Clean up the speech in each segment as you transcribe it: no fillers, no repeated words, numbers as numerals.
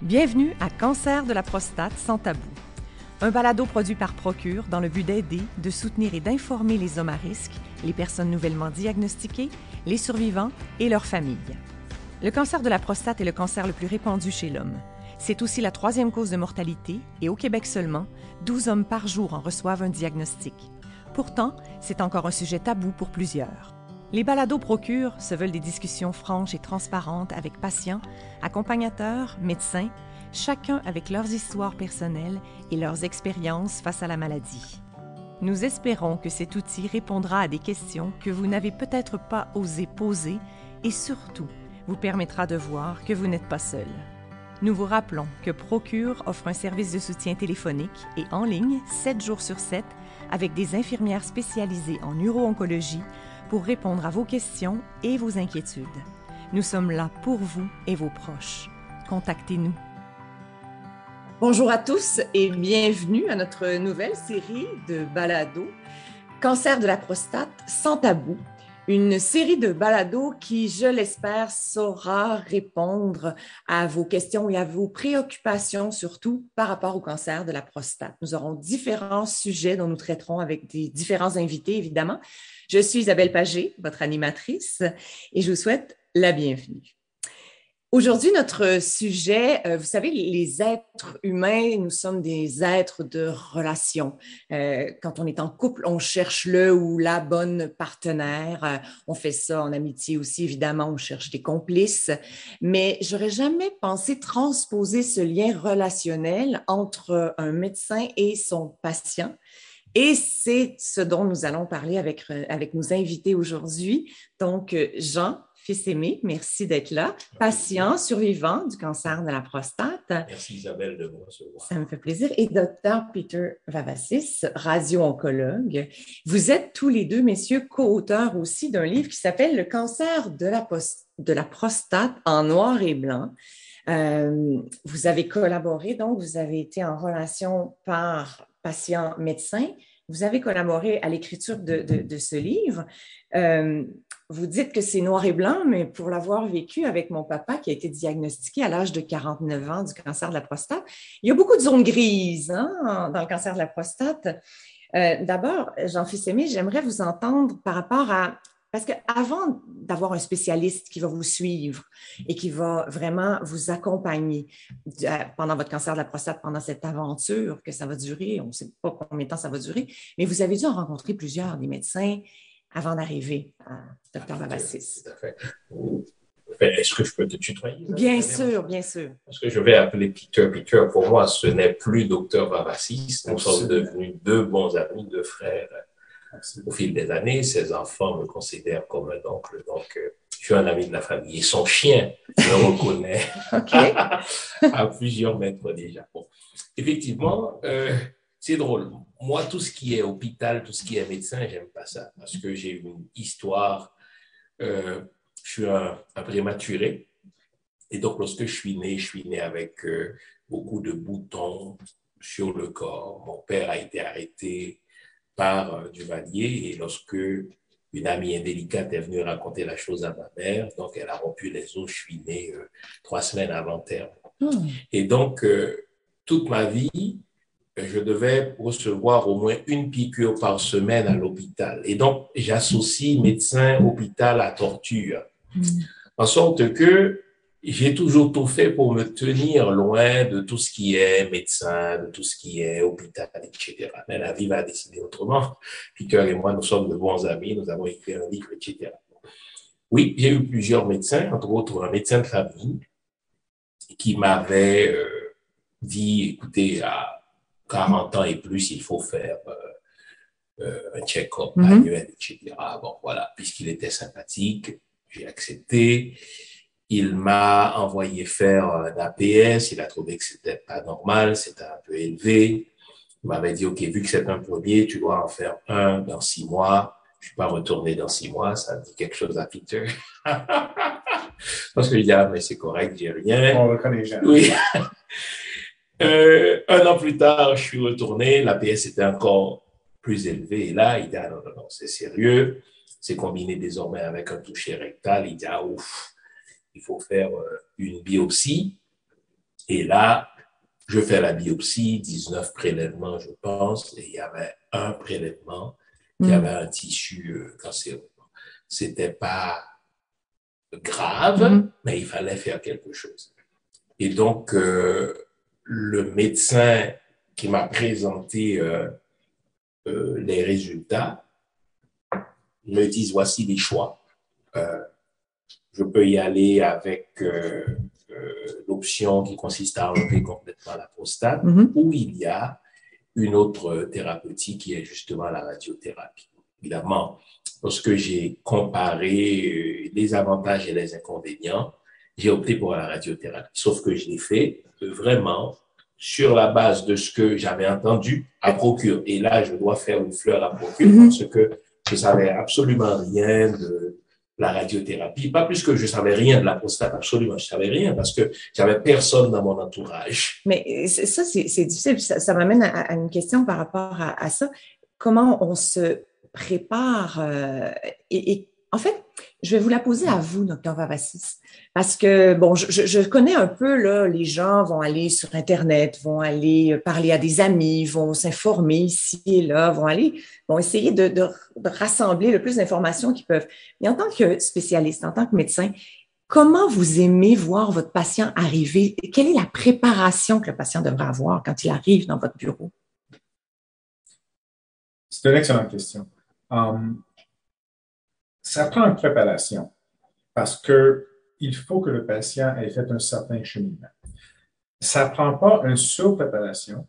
Bienvenue à Cancer de la prostate sans tabou, un balado produit par Procure dans le but d'aider, de soutenir et d'informer les hommes à risque, les personnes nouvellement diagnostiquées, les survivants et leurs familles. Le cancer de la prostate est le cancer le plus répandu chez l'homme. C'est aussi la troisième cause de mortalité et au Québec seulement, 12 hommes par jour en reçoivent un diagnostic. Pourtant, c'est encore un sujet tabou pour plusieurs. Les balados Procure se veulent des discussions franches et transparentes avec patients, accompagnateurs, médecins, chacun avec leurs histoires personnelles et leurs expériences face à la maladie. Nous espérons que cet outil répondra à des questions que vous n'avez peut-être pas osé poser et surtout vous permettra de voir que vous n'êtes pas seul. Nous vous rappelons que Procure offre un service de soutien téléphonique et en ligne 7 jours sur 7 avec des infirmières spécialisées en uro-oncologie pour répondre à vos questions et vos inquiétudes. Nous sommes là pour vous et vos proches. Contactez-nous. Bonjour à tous et bienvenue à notre nouvelle série de balados Cancer de la prostate sans tabou. Une série de balados qui, je l'espère, saura répondre à vos questions et à vos préoccupations, surtout par rapport au cancer de la prostate. Nous aurons différents sujets dont nous traiterons avec des différents invités, évidemment. Je suis Isabelle Pagé, votre animatrice, et je vous souhaite la bienvenue. Aujourd'hui, notre sujet, vous savez, les êtres humains, nous sommes des êtres de relation. Quand on est en couple, on cherche le ou la bonne partenaire. On fait ça en amitié aussi, évidemment, on cherche des complices. Mais j'aurais jamais pensé transposer ce lien relationnel entre un médecin et son patient. Et c'est ce dont nous allons parler avec nos invités aujourd'hui. Donc, Jean Fils-Aimé, merci d'être là. Patient, survivant du cancer de la prostate. Merci Isabelle de me recevoir. Ça me fait plaisir. Et Dr Peter Vavassis, radio-oncologue. Vous êtes tous les deux, messieurs, co-auteurs aussi d'un livre qui s'appelle « Le cancer de la prostate en noir et blanc ». Vous avez collaboré, donc vous avez été en relation par patient-médecin. Vous avez collaboré à l'écriture de ce livre. Vous dites que c'est noir et blanc, mais pour l'avoir vécu avec mon papa qui a été diagnostiqué à l'âge de 49 ans du cancer de la prostate, il y a beaucoup de zones grises dans le cancer de la prostate. D'abord, Jean Fils-Aimé, j'aimerais vous entendre par rapport à... Parce qu'avant d'avoir un spécialiste qui va vous suivre et qui va vraiment vous accompagner pendant votre cancer de la prostate, pendant cette aventure que ça va durer, on ne sait pas combien de temps ça va durer, mais vous avez dû en rencontrer plusieurs, des médecins, avant d'arriver à Dr Vavassis. Tout à fait. Est-ce que je peux te tutoyer? Bien sûr, bien sûr. Parce que je vais appeler Peter. Peter, pour moi, ce n'est plus Dr Vavassis. Nous sommes devenus deux bons amis, deux frères. Au fil des années, ses enfants me considèrent comme un oncle, donc je suis un ami de la famille. Et son chien me reconnaît à plusieurs mètres déjà. Bon. Effectivement, c'est drôle. Moi, tout ce qui est hôpital, tout ce qui est médecin, j'aime pas ça parce que j'ai une histoire. Je suis un prématuré et donc lorsque je suis né avec beaucoup de boutons sur le corps. Mon père a été arrêté par Duvalier et lorsque une amie indélicate est venue raconter la chose à ma mère, donc elle a rompu les os, je suis né 3 semaines avant terme. Et donc, toute ma vie, je devais recevoir au moins une piqûre par semaine à l'hôpital. Et donc, j'associe médecin, hôpital à torture. En sorte que j'ai toujours tout fait pour me tenir loin de tout ce qui est médecin, de tout ce qui est hôpital, etc. Mais la vie va décider autrement. Peter et moi, nous sommes de bons amis, nous avons écrit un livre, etc. Oui, j'ai eu plusieurs médecins, entre autres un médecin de famille qui m'avait dit, écoutez, à 40 ans et plus, il faut faire un check-up annuel, etc. Bon, voilà, puisqu'il était sympathique, j'ai accepté. Il m'a envoyé faire un APS, il a trouvé que c'était pas normal, c'était un peu élevé. Il m'avait dit, OK, vu que c'est un premier, tu dois en faire un dans 6 mois. Je suis pas retourné dans 6 mois, ça dit quelque chose à Peter. Parce que je dis, ah, mais c'est correct, j'ai rien. On le connaît jamais. Oui. 1 an plus tard, je suis retourné, l'APS était encore plus élevé. Et là, il dit, ah, non, c'est sérieux. C'est combiné désormais avec un toucher rectal. Il dit, ah, ouf. Il faut faire une biopsie. Et là, je fais la biopsie, 19 prélèvements, je pense, et il y avait un prélèvement qui avait un tissu cancéreux. C'était pas grave, mais il fallait faire quelque chose. Et donc, le médecin qui m'a présenté les résultats me dit, voici les choix. Je peux y aller avec l'option qui consiste à enlever complètement la prostate, ou il y a une autre thérapeutique qui est justement la radiothérapie. Évidemment, lorsque j'ai comparé les avantages et les inconvénients, j'ai opté pour la radiothérapie. Sauf que je l'ai fait vraiment sur la base de ce que j'avais entendu à Procure. Et là, je dois faire une fleur à Procure parce que je savais absolument rien de la radiothérapie. Pas plus que je savais rien de la prostate, absolument. Je savais rien parce que j'avais personne dans mon entourage. Mais ça, c'est difficile. Ça m'amène à une question par rapport à ça. Comment on se prépare et en fait, je vais vous la poser à vous, docteur Vavassis, parce que, bon, je connais un peu, là, les gens vont aller sur Internet, vont aller parler à des amis, vont s'informer ici et là, vont essayer de rassembler le plus d'informations qu'ils peuvent. Mais en tant que spécialiste, en tant que médecin, comment vous aimez voir votre patient arriver? Quelle est la préparation que le patient devrait avoir quand il arrive dans votre bureau? C'est une excellente question. Ça prend une préparation parce qu'il faut que le patient ait fait un certain cheminement. Ça ne prend pas une surpréparation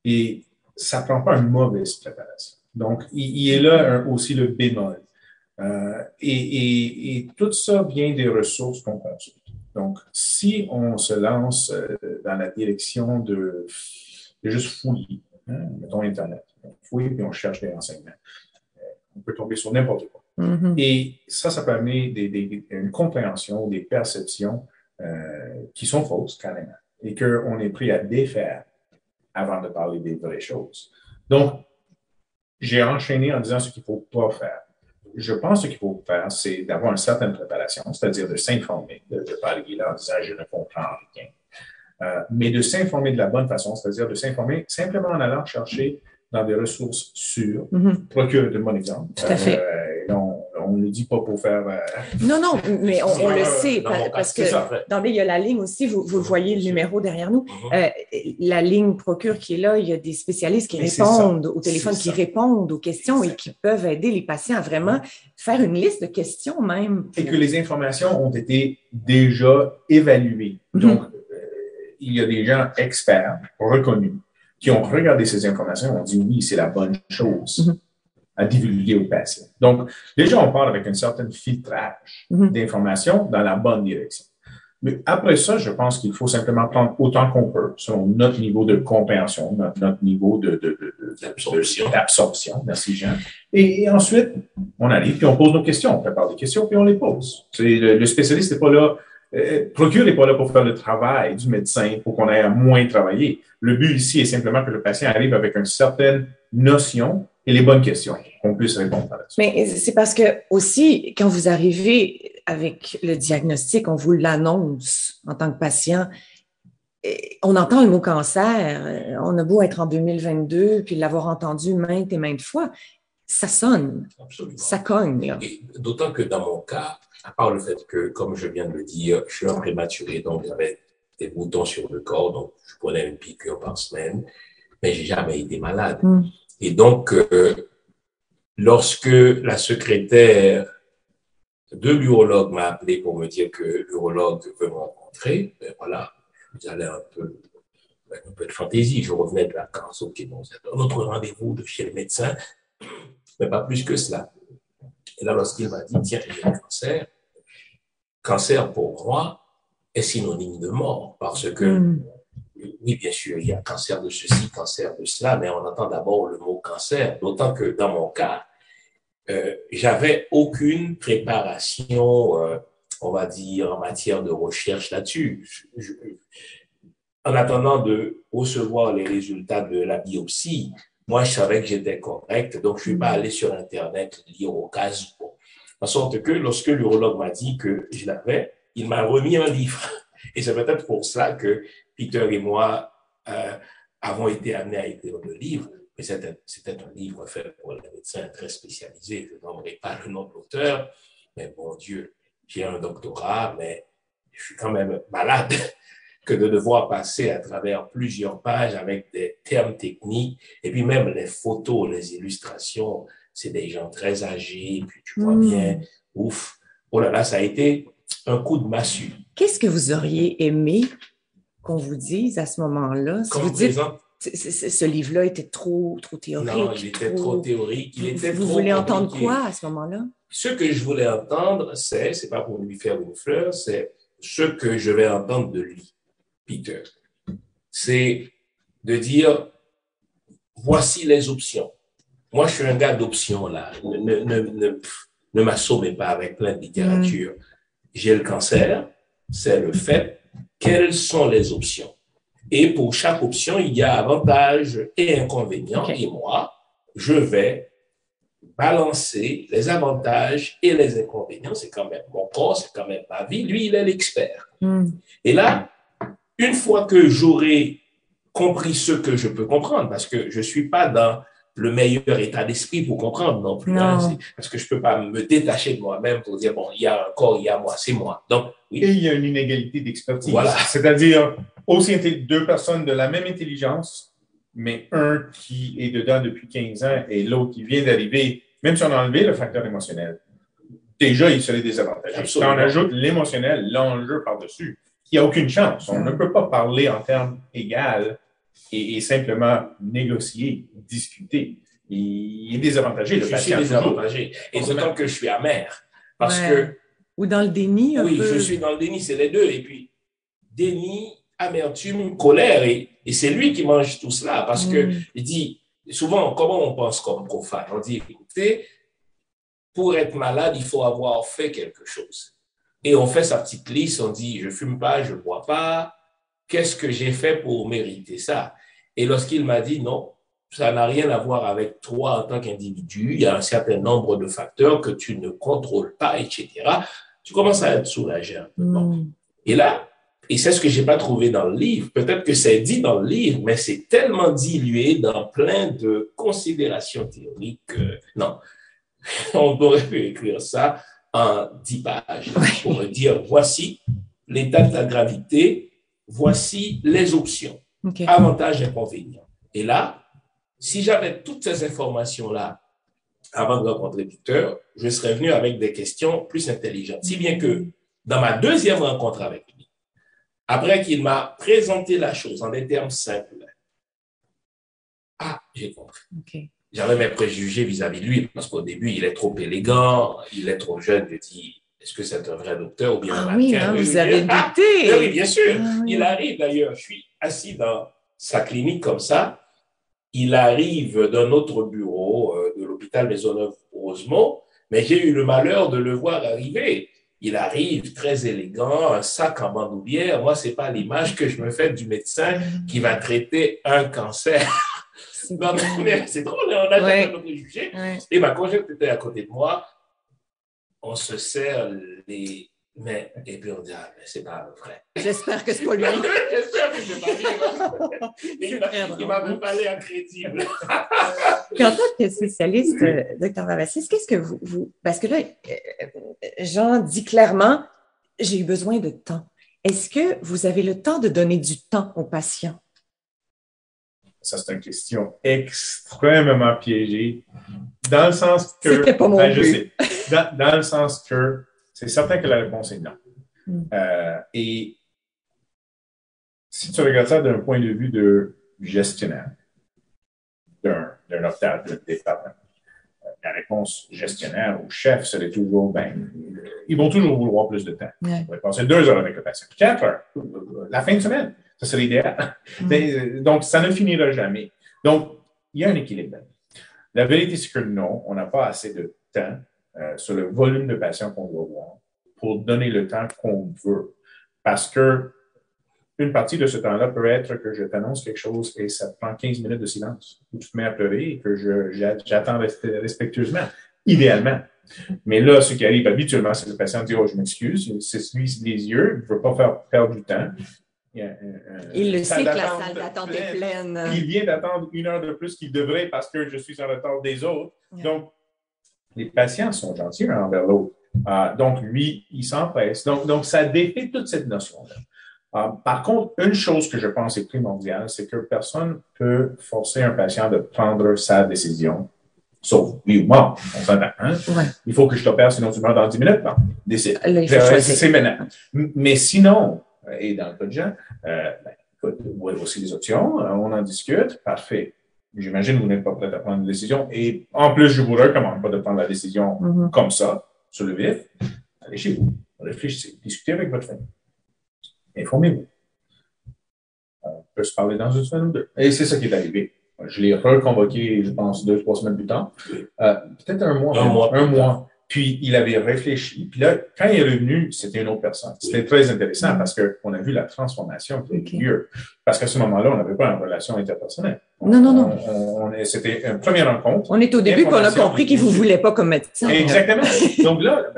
et ça ne prend pas une mauvaise préparation. Donc, il est là aussi le bémol. Et tout ça vient des ressources qu'on consulte. Donc, si on se lance dans la direction de juste fouiller, mettons Internet, on fouille et on cherche des renseignements, on peut tomber sur n'importe quoi. Et ça permet une compréhension, des perceptions qui sont fausses, carrément, et qu'on est prêt à défaire avant de parler des vraies choses. Donc, j'ai enchaîné en disant ce qu'il ne faut pas faire. Je pense que ce qu'il faut faire, c'est d'avoir une certaine préparation, c'est-à-dire de s'informer, de parler là en disant « je ne comprends rien ». Mais de s'informer de la bonne façon, c'est-à-dire de s'informer simplement en allant chercher dans des ressources sûres. Procure de bon exemple. Tout à fait. On ne le dit pas pour faire... Non, mais on le sait, parce que d'emblée, il y a la ligne aussi, vous voyez le numéro derrière nous. La ligne Procure qui est là, il y a des spécialistes qui répondent au téléphone, qui répondent aux questions et qui peuvent aider les patients à vraiment faire une liste de questions même. Et que les informations ont été déjà évaluées. Donc, il y a des gens experts, reconnus, qui ont regardé ces informations et ont dit oui, c'est la bonne chose à divulguer aux patients. Donc, déjà, on part avec un certain filtrage d'informations dans la bonne direction. Mais après ça, je pense qu'il faut simplement prendre autant qu'on peut selon notre niveau de compréhension, notre niveau d'absorption. Merci, Jean. Et ensuite, on arrive, puis on pose nos questions. On prépare des questions, puis on les pose. Le spécialiste n'est pas là. Procure n'est pas là pour faire le travail du médecin pour qu'on ait à moins travailler. Le but ici est simplement que le patient arrive avec une certaine notion et les bonnes questions, qu'on puisse répondre à ça. Mais c'est parce que aussi, quand vous arrivez avec le diagnostic, on vous l'annonce en tant que patient, on entend le mot cancer, on a beau être en 2022 puis l'avoir entendu maintes et maintes fois, ça sonne, ça cogne. D'autant que dans mon cas, à part le fait que, comme je viens de le dire, je suis un prématuré, donc j'avais des boutons sur le corps, donc je prenais une piqûre par semaine, mais j'ai jamais été malade. Et donc, lorsque la secrétaire de l'urologue m'a appelé pour me dire que l'urologue veut me rencontrer, ben voilà, j'allais un peu de fantaisie, je revenais de vacances, ok, bon, c'est un autre rendez-vous de chez le médecin, mais pas plus que cela. Et là, lorsqu'il m'a dit, tiens, j'ai un cancer, cancer pour moi est synonyme de mort, parce que oui, bien sûr, il y a cancer de ceci, cancer de cela, mais on entend d'abord le mot cancer, d'autant que dans mon cas, j'avais aucune préparation, on va dire, en matière de recherche là-dessus. En attendant de recevoir les résultats de la biopsie, moi, je savais que j'étais correct, donc je ne suis pas allé sur Internet lire au cas où. En sorte que lorsque l'urologue m'a dit que je l'avais, il m'a remis un livre. Et c'est peut-être pour cela que Peter et moi avons été amenés à écrire le livre, mais c'était un livre fait pour les médecins très spécialisés. Je n'aimerais pas le nom de l'auteur, mais mon Dieu, j'ai un doctorat, mais je suis quand même malade que de devoir passer à travers plusieurs pages avec des termes techniques, et puis même les photos, les illustrations, c'est des gens très âgés, puis tu vois bien, ouf, oh là là, ça a été un coup de massue. Qu'est-ce que vous auriez aimé qu'on vous dise à ce moment-là? Si vous dites, ce livre-là était trop théorique. Non, il était trop théorique. Vous voulez entendre quoi à ce moment-là? Ce que je voulais entendre, c'est pas pour lui faire une fleur, c'est ce que je vais entendre de lui, Peter. C'est de dire, voici les options. Moi, je suis un gars d'options, là. Ne m'assommez pas avec plein de littérature. J'ai le cancer, c'est le fait. Quelles sont les options? Et pour chaque option, il y a avantages et inconvénients. Okay. Et moi, je vais balancer les avantages et les inconvénients. C'est quand même mon corps, c'est quand même ma vie. Lui, il est l'expert. Et là, une fois que j'aurai compris ce que je peux comprendre, parce que je ne suis pas dans le meilleur état d'esprit pour comprendre non plus. Non. Parce que je ne peux pas me détacher de moi-même pour dire, bon, il y a un corps, il y a moi, c'est moi. Donc, oui. Et il y a une inégalité d'expertise. Voilà. C'est-à-dire, aussi deux personnes de la même intelligence, mais un qui est dedans depuis 15 ans et l'autre qui vient d'arriver, même si on a enlevé le facteur émotionnel, déjà, il serait désavantagé. Quand on ajoute l'émotionnel, l'enjeu par-dessus, il n'y a aucune chance. On ne peut pas parler en termes égaux et simplement négocier, discuter. Il est désavantagé. Je suis désavantagé. Et d'autant que je suis amer. Parce que... Ou dans le déni, un peu. Oui, je suis dans le déni, c'est les deux. Et puis, déni, amertume, colère. Et c'est lui qui mange tout cela. Parce que, il dit, souvent, comment on pense comme profane? On dit, écoutez, pour être malade, il faut avoir fait quelque chose. Et on fait sa petite liste, on dit, je ne fume pas, je ne bois pas. Qu'est-ce que j'ai fait pour mériter ça? Et lorsqu'il m'a dit non, ça n'a rien à voir avec toi en tant qu'individu, il y a un certain nombre de facteurs que tu ne contrôles pas, etc. Tu commences à être soulagé un peu. Et là, et c'est ce que je n'ai pas trouvé dans le livre, peut-être que c'est dit dans le livre, mais c'est tellement dilué dans plein de considérations théoriques que non, on aurait pu écrire ça en 10 pages pour me dire, voici l'état de la gravité, voici les options, avantages et inconvénients. Et là, si j'avais toutes ces informations-là avant de rencontrer Peter, je serais venu avec des questions plus intelligentes. Si bien que dans ma deuxième rencontre avec lui, après qu'il m'a présenté la chose en des termes simples, j'ai compris. J'avais mes préjugés vis-à-vis de lui, parce qu'au début, il est trop élégant, il est trop jeune. Je dis, est-ce que c'est un vrai docteur ou bien un mannequin? Oui, vous avez douté. Oui, bien sûr. Il arrive d'ailleurs, je suis assis dans sa clinique comme ça. Il arrive d'un autre bureau de l'hôpital Maisonneuve-Rosemont, mais j'ai eu le malheur de le voir arriver. Il arrive très élégant, un sac en bandoulière. Moi, ce n'est pas l'image que je me fais du médecin qui va traiter un cancer. Non, mais c'est drôle, on a jamais de préjugés. Et ma conjointe était à côté de moi. On se serre les mains et puis on dit, mais c'est pas vrai. J'espère que c'est pas lui. J'espère que c'est pas lui. Il m'a même parlé incrédible. Puis en tant que spécialiste, Dr. Vavassis, qu'est-ce que vous... Parce que là, Jean dit clairement, j'ai eu besoin de temps. Est-ce que vous avez le temps de donner du temps aux patients? Ça, c'est une question extrêmement piégée, dans le sens que... C'était pas mon but. Je sais. Dans le sens que c'est certain que la réponse est non. Et si tu regardes ça d'un point de vue de gestionnaire, d'un hôpital, d'un département, la réponse gestionnaire ou chef serait toujours, ils vont toujours vouloir plus de temps. On va passer 2 heures avec le patient, 4 heures, la fin de semaine. Ça serait l'idéal. Donc, ça ne finira jamais. Donc, il y a un équilibre. La vérité, c'est que non, on n'a pas assez de temps sur le volume de patients qu'on doit voir pour donner le temps qu'on veut. Parce que une partie de ce temps-là peut être que je t'annonce quelque chose et ça te prend 15 minutes de silence, où tu te mets à pleurer et que j'attends respectueusement, idéalement. Mais là, ce qui arrive habituellement, c'est que le patient dit « Oh, je m'excuse, c'est lui les yeux, je ne veux pas faire perdre du temps. » Il le sait que la d'attente salle d'attente est pleine. Il vient d'attendre 1 heure de plus qu'il devrait parce que je suis en retard des autres. Yeah. Donc, les patients sont gentils l'un envers l'autre. Donc, lui, il s'empresse. Donc, ça défait toute cette notion-là. Par contre, une chose que je pense est primordiale, c'est que personne ne peut forcer un patient de prendre sa décision, sauf oui ou moi, on s'entend. Hein? Ouais. Il faut que je t'opère, sinon tu meurs dans 10 minutes. Bon, décide. C'est maintenant. Mais sinon, et dans le cas de gens, écoute, voici les options, on en discute, parfait. J'imagine que vous n'êtes pas prêt à prendre une décision. Et en plus, je vous recommande pas de prendre la décision comme ça, sur le vif. Allez chez vous, réfléchissez, discutez avec votre famille. Informez-vous. On peut se parler dans une semaine ou deux. Et c'est ça qui est arrivé. Je l'ai reconvoqué, je pense, 2-3 semaines plus tard. Peut-être un mois. Puis, il avait réfléchi. Puis là, quand il est revenu, c'était une autre personne. C'était très intéressant parce qu'on a vu la transformation qui a eu lieu. Parce qu'à ce moment-là, on n'avait pas une relation interpersonnelle. Non. C'était une première rencontre. On est au début qu'on a compris qu'il ne vous voulait pas comme médecin. Exactement. Donc là,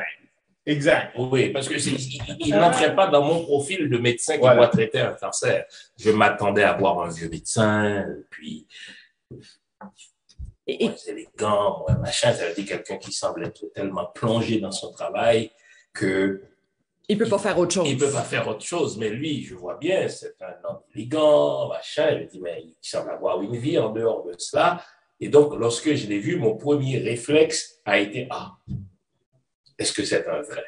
exact. Oui, parce qu'il n'entrait pas dans mon profil de médecin qui doit traiter un cancer. Je m'attendais à voir un vieux médecin, puis c'est les gants, machin. Ça veut dire quelqu'un qui semble être tellement plongé dans son travail que il ne peut pas faire autre chose. Il ne peut pas faire autre chose, mais lui, je vois bien, c'est un homme élégant, machin. Je dis, mais il semble avoir une vie en dehors de cela. Et donc, lorsque je l'ai vu, mon premier réflexe a été, est-ce que c'est un vrai?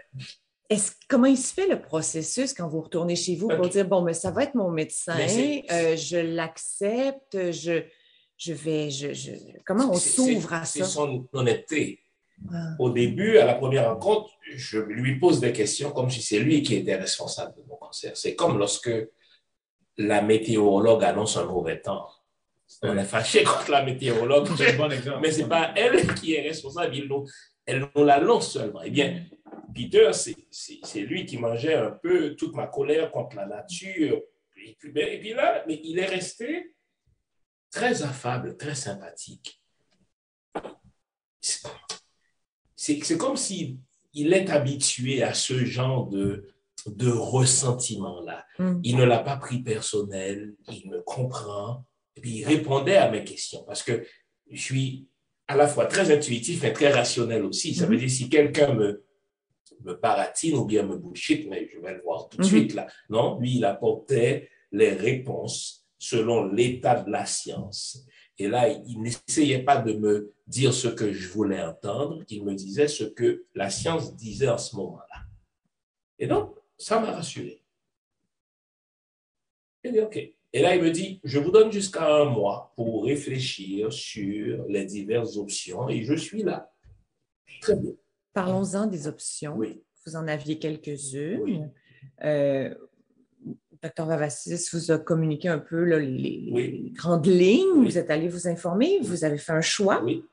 Comment il se fait le processus quand vous retournez chez vous pour dire, bon, mais ça va être mon médecin, je l'accepte, comment on s'ouvre à ça? C'est son honnêteté. Au début, à la première rencontre, je lui pose des questions comme si c'est lui qui était responsable de mon cancer. C'est comme lorsque la météorologue annonce un mauvais temps. On est fâché contre la météorologue, mais ce n'est pas elle qui est responsable. Elle nous l'annonce seulement. Eh bien, Peter, c'est lui qui mangeait un peu toute ma colère contre la nature. Et puis là, mais il est resté très affable, très sympathique. C'est comme s'il est habitué à ce genre de ressentiment-là. Il ne l'a pas pris personnel, il me comprend, et puis il répondait à mes questions, parce que je suis à la fois très intuitif, mais très rationnel aussi. Ça veut dire, si quelqu'un me baratine ou bien me bullshit, mais je vais le voir tout de suite là. Non, lui, il apportait les réponses selon l'état de la science. Et là, il n'essayait pas de me dire ce que je voulais entendre, il me disait ce que la science disait en ce moment-là. Et donc, ça m'a rassuré. J'ai dit, OK. Et là, il me dit, je vous donne jusqu'à 1 mois pour réfléchir sur les diverses options et je suis là. Très bien. Parlons-en des options. Oui. Vous en aviez quelques-unes. Oui. Dr Vavasis vous a communiqué un peu là, les grandes lignes. Oui. Vous êtes allé vous informer. Vous avez fait un choix. Oui.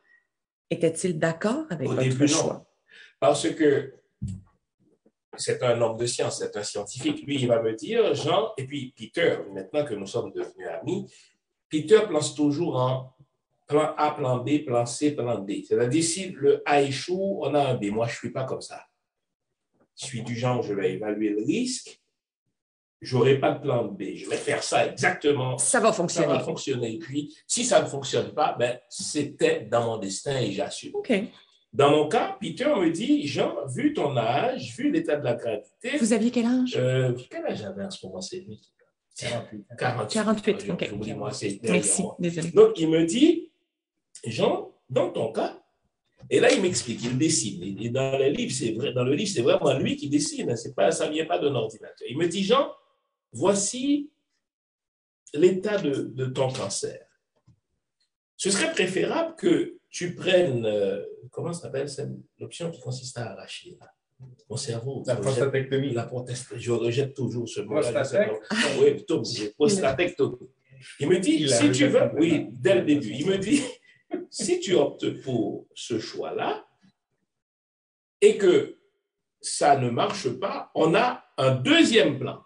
Était-il d'accord avec votre choix? Non. Parce que c'est un homme de science, c'est un scientifique. Lui, il va me dire, Jean, et puis Peter, maintenant que nous sommes devenus amis, Peter pense toujours en plan A, plan B, plan C, plan D. C'est-à-dire, si le A échoue, on a un B. Moi, je ne suis pas comme ça. Je suis du genre, je vais évaluer le risque. Je n'aurai pas de plan B. Je vais faire ça exactement. Ça va fonctionner. Ça va fonctionner. Et puis, si ça ne fonctionne pas, c'était dans mon destin et j'assume. OK. Dans mon cas, Peter me dit, Jean, vu ton âge, vu l'état de la gravité… Vous aviez quel âge? Quel âge j'avais en ce moment? C'est lui. 48. OK. Oublie-moi, c'est merci, désolé. Donc, il me dit, Jean, dans ton cas, et là, il m'explique, il dessine. Et dans le livre, c'est vraiment lui qui dessine. Ça ne vient pas d'un ordinateur. Il me dit, Jean, voici l'état de ton cancer. Ce serait préférable que tu prennes, comment ça s'appelle, l'option qui consiste à arracher là. Mon cerveau. La prostatectomie. Je rejette toujours ce mot. Oui, plutôt, prostatectomie. Il me dit, si tu veux, oui, dès le début, il me dit, si tu optes pour ce choix-là et que ça ne marche pas, on a un deuxième plan.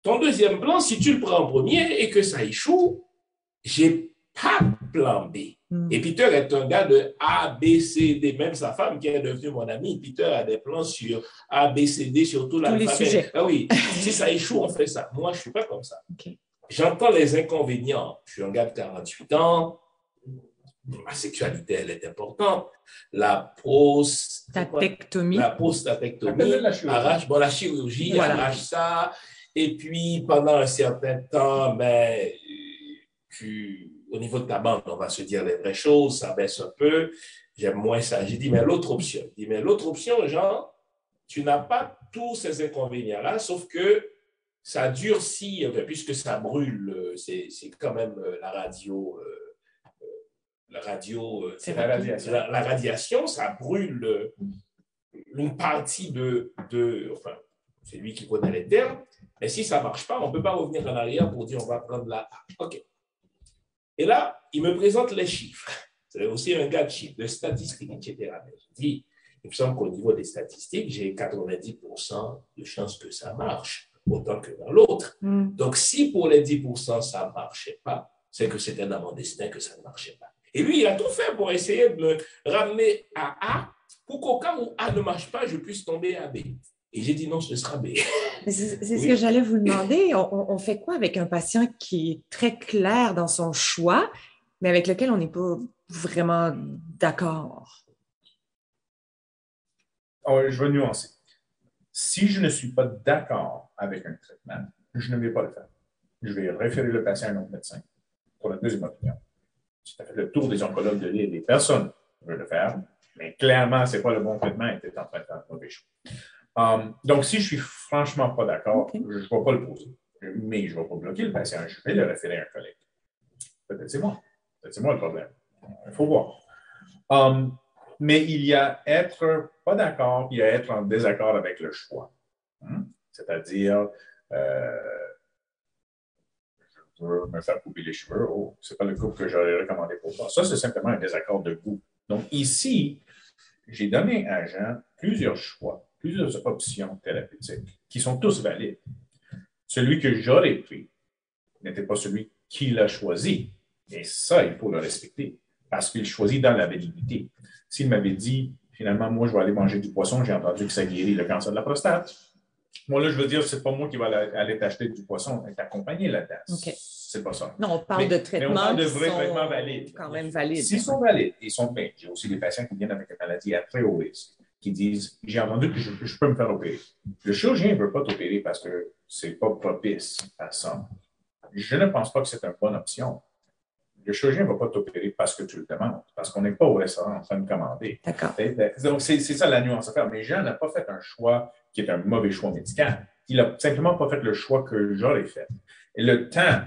Ton deuxième plan, si tu le prends en premier et que ça échoue, j'ai pas de plan B. Et Peter est un gars de A, B, C, D. Même sa femme qui est devenue mon amie, Peter a des plans sur A, B, C, D, sur tout l'alphabet. Ah oui, si ça échoue, on fait ça. Moi, je ne suis pas comme ça. Okay. J'entends les inconvénients. Je suis un gars de 48 ans. Ma sexualité, elle est importante. La prostatectomie arrache, bon, la chirurgie voilà. Arrache ça. Et puis, pendant un certain temps, ben, au niveau de ta bande, on va se dire les vraies choses, ça baisse un peu. J'aime moins ça. J'ai dit, mais l'autre option. Jean, tu n'as pas tous ces inconvénients-là, sauf que ça durcit, puisque ça brûle. C'est quand même la radio. La radiation, ça brûle une partie enfin, c'est lui qui connaît les termes. Et si ça ne marche pas, on ne peut pas revenir en arrière pour dire on va prendre la A. OK. Et là, il me présente les chiffres. C'est aussi un gars de chiffres, de statistiques, etc. Mais je dis, il me semble qu'au niveau des statistiques, j'ai 90% de chances que ça marche, autant que dans l'autre. Donc, si pour les 10%, ça ne marchait pas, c'est que c'était dans mon destin que ça ne marchait pas. Et lui, il a tout fait pour essayer de me ramener à A, pour qu'au cas où A ne marche pas, je puisse tomber à B. Et j'ai dit non, ce sera B. C'est ce que j'allais vous demander. On fait quoi avec un patient qui est très clair dans son choix, mais avec lequel on n'est pas vraiment d'accord? Je vais nuancer. Si je ne suis pas d'accord avec un traitement, je ne vais pas le faire. Je vais référer le patient à un autre médecin pour la deuxième opinion. Tu as fait le tour des oncologues de l'île, les personnes veulent le faire, mais clairement, ce n'est pas le bon traitement et tu es en train de faire un mauvais choix. Donc, si je suis franchement pas d'accord, je ne vais pas le poser. Mais je ne vais pas bloquer le patient. Je vais le référer à un collègue. Peut-être c'est moi. Peut-être c'est moi le problème. Il faut voir. Mais il y a être pas d'accord, il y a être en désaccord avec le choix. C'est-à-dire, je veux me faire couper les cheveux. Oh, ce n'est pas le couple que j'aurais recommandé pour ça. Ça, c'est simplement un désaccord de goût. Donc, ici, j'ai donné à Jean plusieurs choix, plusieurs options thérapeutiques qui sont tous valides. Celui que j'aurais pris n'était pas celui qu'il a choisi. Et ça, il faut le respecter parce qu'il choisit dans la validité. S'il m'avait dit, finalement, moi, je vais aller manger du poisson, j'ai entendu que ça guérit le cancer de la prostate. Moi, là, je veux dire, c'est pas moi qui vais aller t'acheter du poisson et t'accompagner là-dedans. Okay. C'est pas ça. Non, on parle de traitements mais on parle de vrais qui traitements sont valides. quand même valides. S'ils sont valides, ils sont bien. J'ai aussi des patients qui viennent avec une maladie à très haut risque, qui disent, j'ai entendu que je peux me faire opérer. Le chirurgien ne veut pas t'opérer parce que c'est pas propice à ça. Je ne pense pas que c'est une bonne option. Le chirurgien ne va pas t'opérer parce que tu le demandes, parce qu'on n'est pas au restaurant en train de commander. D'accord. Donc, c'est ça la nuance à faire. Mais Jean n'a pas fait un choix qui est un mauvais choix médical. Il n'a simplement pas fait le choix que j'aurais fait. Et le temps,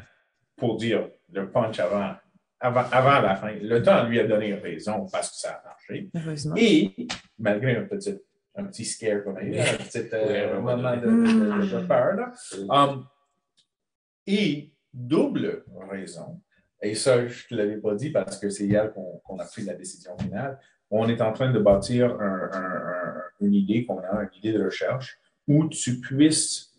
pour dire le punch avant la fin, le temps lui a donné raison parce que ça a marché. Heureusement. Et malgré un petit scare qu'on a eu, un petit moment de peur, là, et double raison, et ça, je ne te l'avais pas dit parce que c'est hier qu'on a pris la décision finale. On est en train de bâtir une idée une idée de recherche où tu puisses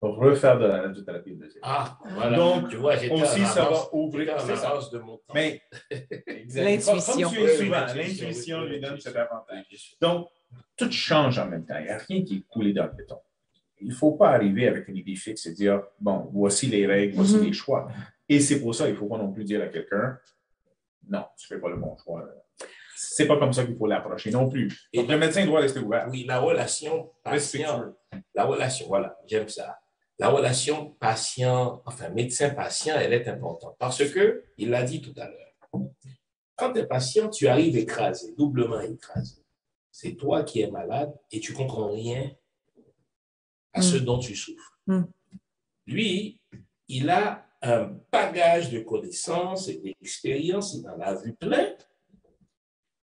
refaire de la radiothérapie de deuxième. Ah, voilà. Donc, tu vois, aussi, ça va ouvrir la de mon temps. Mais, l'intuition. Comme tu es souvent, l'intuition lui donne cet avantage. Donc, tout change en même temps. Il n'y a rien qui est coulé dans le béton. Il ne faut pas arriver avec une idée fixe et dire, bon, voici les règles, voici les choix. Et c'est pour ça qu'il ne faut pas non plus dire à quelqu'un, non, tu ne fais pas le bon choix. Ce n'est pas comme ça qu'il faut l'approcher non plus. Donc, le médecin doit rester ouvert. Oui, la relation patient, voilà, j'aime ça. La relation médecin-patient, elle est importante parce que, il l'a dit tout à l'heure, quand tu es patient, tu arrives écrasé, doublement écrasé. C'est toi qui es malade et tu ne comprends rien à ce dont tu souffres. Lui, il a un bagage de connaissances et d'expériences, il en a vu plein.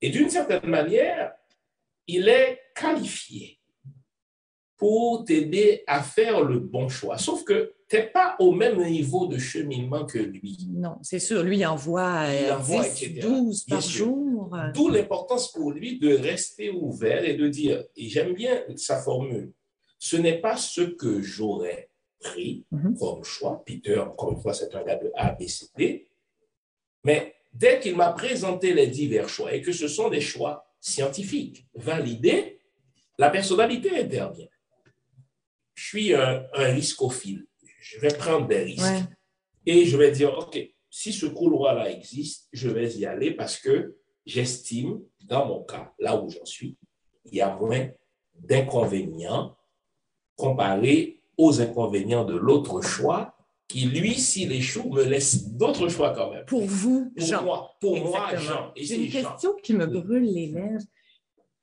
Et d'une certaine manière, il est qualifié pour t'aider à faire le bon choix. Sauf que tu n'es pas au même niveau de cheminement que lui. Non, c'est sûr. Lui, il envoie 10, 12 par jour. D'où l'importance pour lui de rester ouvert et de dire, et j'aime bien sa formule, ce n'est pas ce que j'aurais pris comme choix. Peter, encore une fois, c'est un gars de A, B, C, D. Mais dès qu'il m'a présenté les divers choix et que ce sont des choix scientifiques, validés, la personnalité intervient. Je suis un riscophile. Je vais prendre des risques. Ouais. Et je vais dire, OK, si ce couloir-là existe, je vais y aller parce que j'estime, dans mon cas, là où j'en suis, il y a moins d'inconvénients comparé aux inconvénients de l'autre choix qui, lui, s'il échoue, me laisse d'autres choix quand même. Pour vous, pour Jean. Moi, Jean. J'ai une question qui me brûle les lèvres.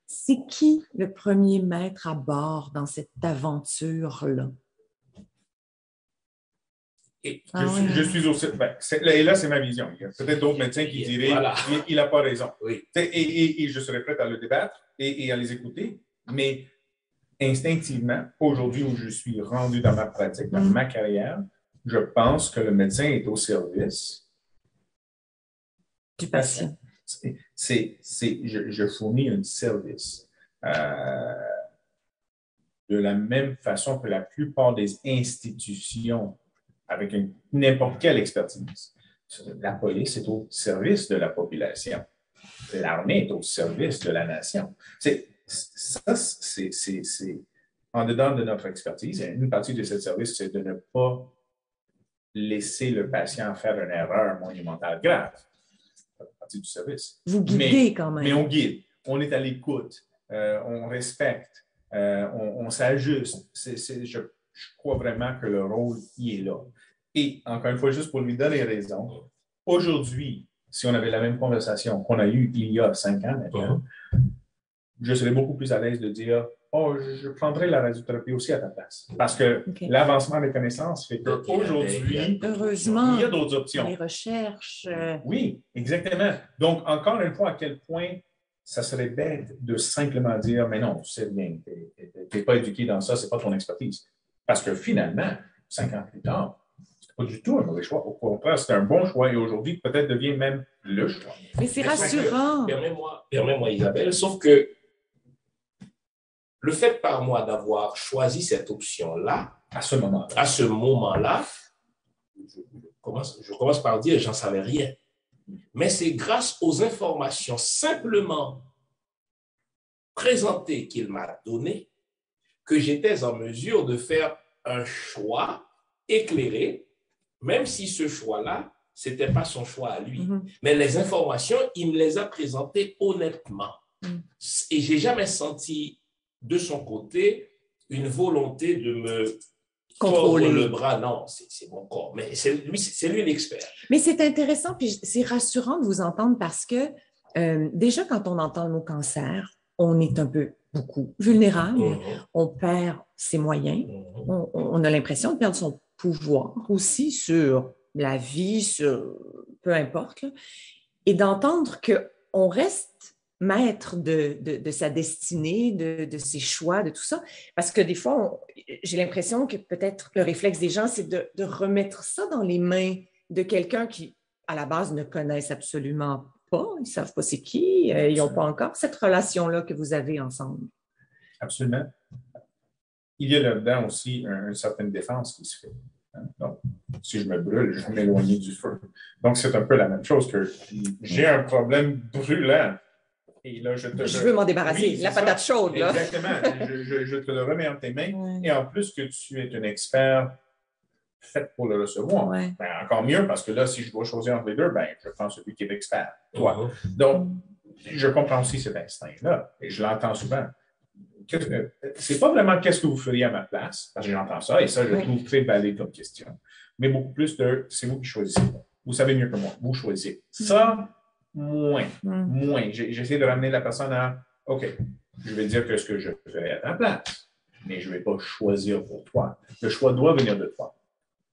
C'est qui le premier maître à bord dans cette aventure-là? Je suis aussi. Et là, c'est ma vision. Il y a peut-être d'autres médecins qui diraient voilà. Il n'a pas raison. Oui. Et je serais prêt à le débattre et à les écouter. Mais instinctivement, aujourd'hui où je suis rendu dans ma pratique, dans ma carrière, je pense que le médecin est au service du patient. Je fournis un service. De la même façon que la plupart des institutions avec n'importe quelle expertise. La police est au service de la population. L'armée est au service de la nation. C'est en dedans de notre expertise. Et une partie de ce service, c'est de ne pas laisser le patient faire une erreur monumentale grave. C'est partie du service. Vous guidez quand même. Mais on guide. On est à l'écoute. On respecte. On s'ajuste. Je crois vraiment que le rôle y est là. Et encore une fois, juste pour lui donner raison, aujourd'hui, si on avait la même conversation qu'on a eue il y a 5 ans maintenant, je serais beaucoup plus à l'aise de dire « Oh, je prendrais la radiothérapie aussi à ta place. » Parce que l'avancement des connaissances fait qu'aujourd'hui, heureusement, il y a d'autres options. Les recherches. Oui, exactement. Donc, encore une fois, à quel point ça serait bête de simplement dire « Mais non, tu sais bien, tu n'es pas éduqué dans ça, ce n'est pas ton expertise. » Parce que finalement, 5 ans plus tard, c'est pas du tout un mauvais choix. Au contraire, c'est un bon choix et aujourd'hui, peut-être devient même le choix. Mais c'est rassurant. Permets-moi, Isabelle, sauf que le fait par moi d'avoir choisi cette option-là, à ce moment-là, je commence par dire, j'en savais rien. Mais c'est grâce aux informations simplement présentées qu'il m'a données que j'étais en mesure de faire un choix éclairé, même si ce choix-là, ce n'était pas son choix à lui. Mais les informations, il me les a présentées honnêtement. Et je n'ai jamais senti de son côté une volonté de me contrôler le bras. Non, c'est mon corps. Mais c'est lui l'expert. Mais c'est intéressant, puis c'est rassurant de vous entendre parce que déjà, quand on entend le mot cancer, on est un peu beaucoup vulnérable, on perd ses moyens, on a l'impression de perdre son pouvoir aussi sur la vie, sur peu importe, là. Et d'entendre qu'on reste maître de sa destinée, de ses choix, de tout ça, parce que des fois, j'ai l'impression que peut-être le réflexe des gens, c'est de remettre ça dans les mains de quelqu'un qui, à la base, ne connaissent absolument pas, ils ne savent pas c'est qui, ils n'ont pas encore cette relation-là que vous avez ensemble. Absolument. Il y a là-dedans aussi une certaine défense qui se fait. Donc, si je me brûle, je vais m'éloigner du feu. Donc, c'est un peu la même chose que j'ai un problème brûlant. Et là, je veux m'en débarrasser, oui, la patate chaude. Là. Exactement. je te le remets entre tes mains. Ouais. Et en plus que tu es un expert fait pour le recevoir. Ouais. Ben, encore mieux, parce que là, si je dois choisir entre les deux, ben, je prends celui qui est expert, toi. Donc, je comprends aussi cet instinct-là, et je l'entends souvent. C'est pas vraiment qu'est-ce que vous feriez à ma place, parce que j'entends ça, et ça, je trouve très valide comme question. Mais beaucoup plus de, c'est vous qui choisissez. Vous savez mieux que moi, vous choisissez. Ça, moins. J'essaie de ramener la personne à, OK, je vais dire que ce que je ferais à ta place, mais je ne vais pas choisir pour toi. Le choix doit venir de toi.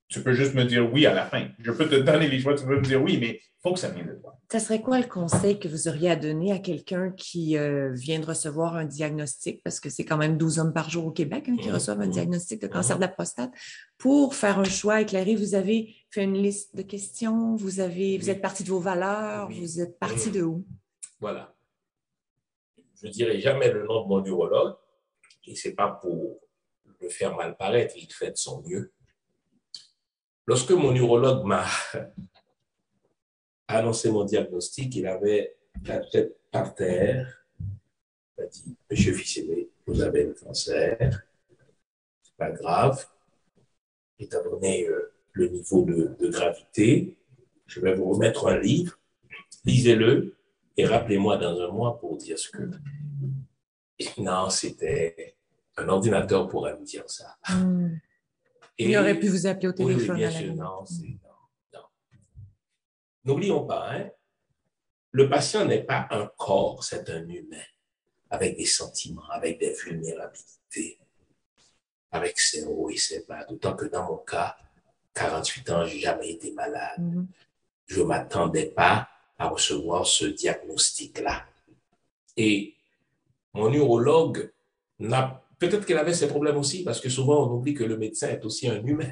Tu peux juste me dire oui à la fin. Je peux te donner les choix, tu peux me dire oui, mais il faut que ça vienne de toi. Ça serait quoi le conseil que vous auriez à donner à quelqu'un qui vient de recevoir un diagnostic, parce que c'est quand même 12 hommes par jour au Québec qui reçoivent un diagnostic de cancer de la prostate, pour faire un choix éclairé? Vous avez fait une liste de questions, vous êtes parti de vos valeurs, vous êtes parti de où? Voilà. Je ne dirai jamais le nom de mon neurologue, et ce n'est pas pour le faire mal paraître, il fait de son mieux. Lorsque mon neurologue m'a annoncé mon diagnostic, il avait la tête par terre. Il m'a dit, Monsieur Ficellet, vous avez le cancer, c'est pas grave. Étant donné le niveau de gravité, je vais vous remettre un livre, lisez-le et rappelez-moi dans un mois pour dire ce que... Non, c'était un ordinateur pourrait me dire ça. Et il aurait pu vous appeler au téléphone. Oui, bien sûr, non. N'oublions pas, hein, le patient n'est pas un corps, c'est un humain, avec des sentiments, avec des vulnérabilités, avec ses hauts et ses bas. D'autant que dans mon cas, 48 ans, je n'ai jamais été malade. Je ne m'attendais pas à recevoir ce diagnostic-là. Et mon neurologue, peut-être qu'il avait ses problèmes aussi, parce que souvent on oublie que le médecin est aussi un humain.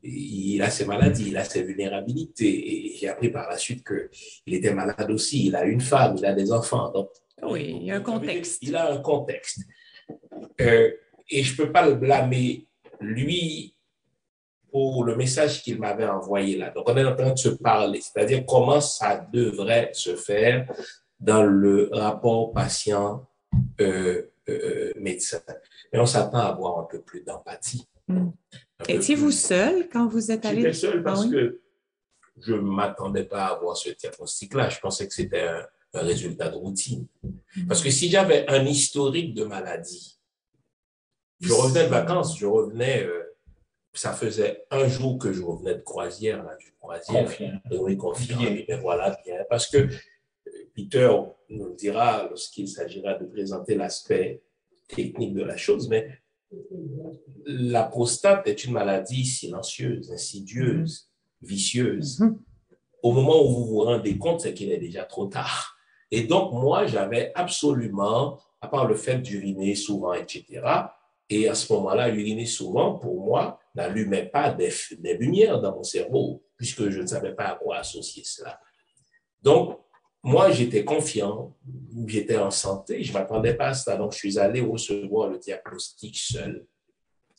Il a ses maladies, il a ses vulnérabilités. Et j'ai appris par la suite qu'il était malade aussi. Il a une femme, il a des enfants. Donc, oui, il y a un contexte. Il a un contexte. Et je ne peux pas le blâmer, lui, pour le message qu'il m'avait envoyé là. Donc, on est en train de se parler, c'est-à-dire comment ça devrait se faire dans le rapport patient-médecin. Mais on s'attend à avoir un peu plus d'empathie. Étiez-vous seul quand vous êtes allé? J'étais seul parce que je ne m'attendais pas à avoir ce diagnostic-là. Je pensais que c'était un résultat de routine. Parce que si j'avais un historique de maladie, je revenais de vacances, ça faisait un jour que je revenais de croisière. Confiant. Oui, confiant. Mais voilà, bien. Parce que Peter nous le dira lorsqu'il s'agira de présenter l'aspect technique de la chose, mais la prostate est une maladie silencieuse, insidieuse, vicieuse. Au moment où vous vous rendez compte, c'est qu'il est déjà trop tard. Et donc, moi, j'avais absolument, à part le fait d'uriner souvent, etc., et à ce moment-là, uriner souvent, pour moi, n'allumait pas des lumières dans mon cerveau, puisque je ne savais pas à quoi associer cela. Donc, moi, j'étais confiant, j'étais en santé, je ne m'attendais pas à ça. Donc, je suis allé recevoir le diagnostic seul.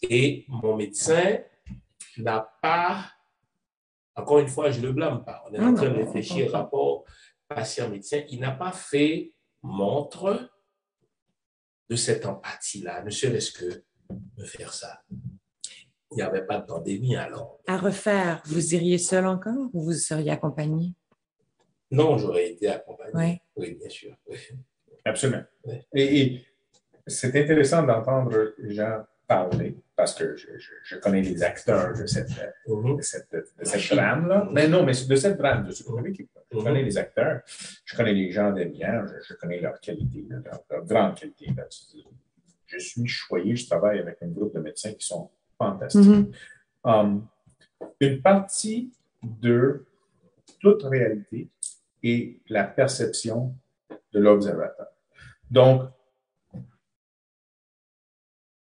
Et mon médecin n'a pas, encore une fois, je ne le blâme pas. On est en train de réfléchir rapport patient-médecin. Il n'a pas fait montre de cette empathie-là, ne serait-ce que de faire ça. Il n'y avait pas de pandémie alors. À refaire, vous iriez seul encore ou vous seriez accompagné? Non, j'aurais été accompagné. Oui, bien sûr. Oui. Absolument. Oui. Et c'est intéressant d'entendre les gens parler parce que je connais les acteurs de cette drame-là. Mais non, mais de cette drame, de ce qu'on a vécu. Je connais les acteurs, je connais les gens derrière, je connais leur qualité, leur grande qualité. Je suis choyé, je travaille avec un groupe de médecins qui sont fantastiques. Une partie de toute réalité est la perception de l'observateur. Donc,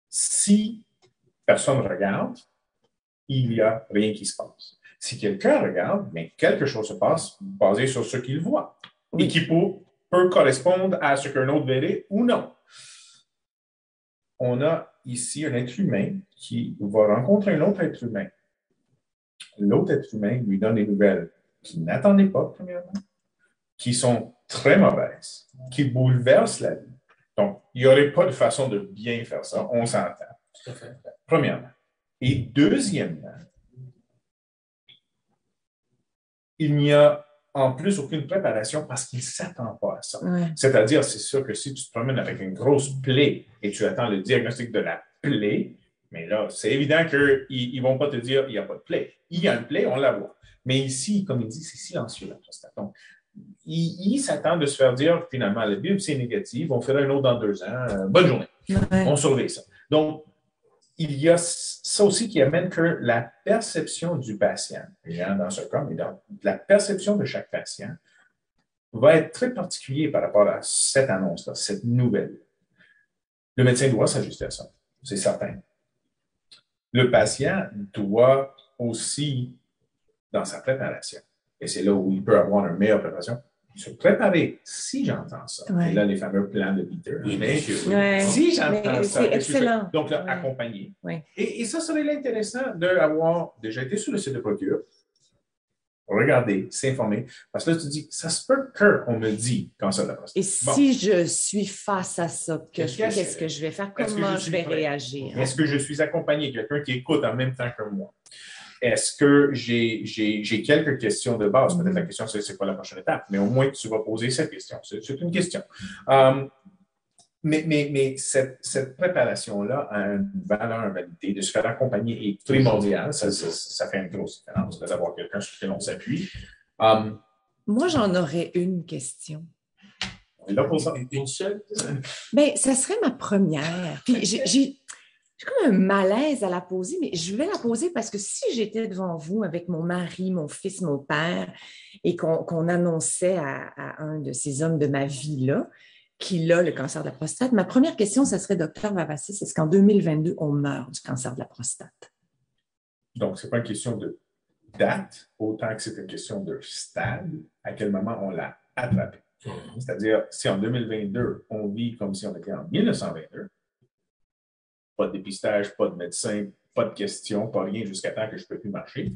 si personne ne regarde, il n'y a rien qui se passe. Si quelqu'un regarde, mais quelque chose se passe basé sur ce qu'il voit et qui peut correspondre à ce qu'un autre verrait ou non. On a ici un être humain qui va rencontrer un autre être humain. L'autre être humain lui donne des nouvelles qu'il n'attendait pas, premièrement, qui sont très mauvaises, qui bouleversent la vie. Donc, il n'y aurait pas de façon de bien faire ça, on s'entend. Premièrement. Et deuxièmement, il n'y a en plus aucune préparation parce qu'il ne s'attend pas à ça. C'est-à-dire, c'est sûr que si tu te promènes avec une grosse plaie et tu attends le diagnostic de la plaie, mais là, c'est évident qu'ils ne vont pas te dire il n'y a pas de plaie. Il y a une plaie, on la voit. Mais ici, comme il dit, c'est silencieux la prostate. Donc, il s'attend de se faire dire finalement, la biopsie est négative, on fera une autre dans 2 ans, bonne journée. On surveille ça. Donc, il y a ça aussi qui amène que la perception du patient, dans ce cas, mais dans la perception de chaque patient, va être très particulier par rapport à cette annonce-là, cette nouvelle. Le médecin doit s'ajuster à ça, c'est certain. Le patient doit aussi, dans sa préparation, et c'est là où il peut avoir une meilleure préparation, se préparer, si j'entends ça. Et là, les fameux plans de Peter. Mais si j'entends ça. C'est excellent. Donc, là, accompagner. Et ça serait intéressant d'avoir déjà été sur le site de Procure, regarder, s'informer. Parce que là, tu dis, ça se peut qu'on me dit cancer de la prostate. Et si je suis face à ça, qu'est-ce que je vais faire? Comment je vais réagir? Est-ce que je suis accompagné? Quelqu'un qui écoute en même temps que moi? Est-ce que j'ai quelques questions de base? Peut-être la question, c'est quoi la prochaine étape? Mais au moins, tu vas poser cette question. C'est une question. Mais cette préparation-là a une valeur, une validité. De se faire accompagner est primordial. Ça fait une grosse différence d'avoir quelqu'un sur qui on s'appuie. Moi, j'en aurais une question. On est là pour ça. Une seule? Bien, ça serait ma première. Puis j'ai comme un malaise à la poser, mais je vais la poser parce que si j'étais devant vous avec mon mari, mon fils, mon père, et qu'on annonçait à un de ces hommes de ma vie-là qu'il a le cancer de la prostate, ma première question, ça serait, Docteur Vavassis, est-ce qu'en 2022, on meurt du cancer de la prostate? Donc, ce n'est pas une question de date, autant que c'est une question de stade, à quel moment on l'a attrapé. C'est-à-dire, si en 2022, on vit comme si on était en 1922, pas de dépistage, pas de médecin, pas de questions, pas rien jusqu'à temps que je ne peux plus marcher.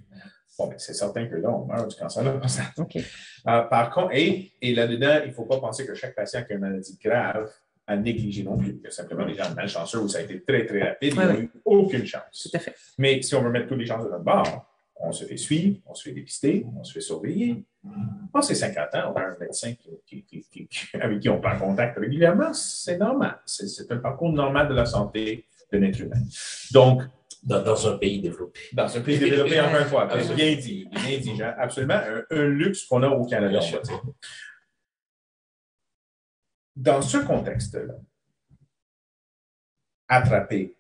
Bon, bien, c'est certain que là, on meurt du cancer de la prostate. Okay. Par contre, et là-dedans, il ne faut pas penser que chaque patient qui a une maladie grave a négligé non plus. Il y a simplement des gens malchanceux où ça a été très, très rapide. Ils n'ont eu aucune chance. Tout à fait. Mais si on veut mettre tous les chances de notre bord, on se fait suivre, on se fait dépister, on se fait surveiller. Passé 50 ans, on a un médecin avec qui on prend contact régulièrement. C'est normal. C'est un parcours normal de la santé de l'être humain. Donc, dans un pays développé. Dans un pays développé, encore une fois. Bien dit, absolument. Un luxe qu'on a au Canada. Dans ce contexte-là, attrapé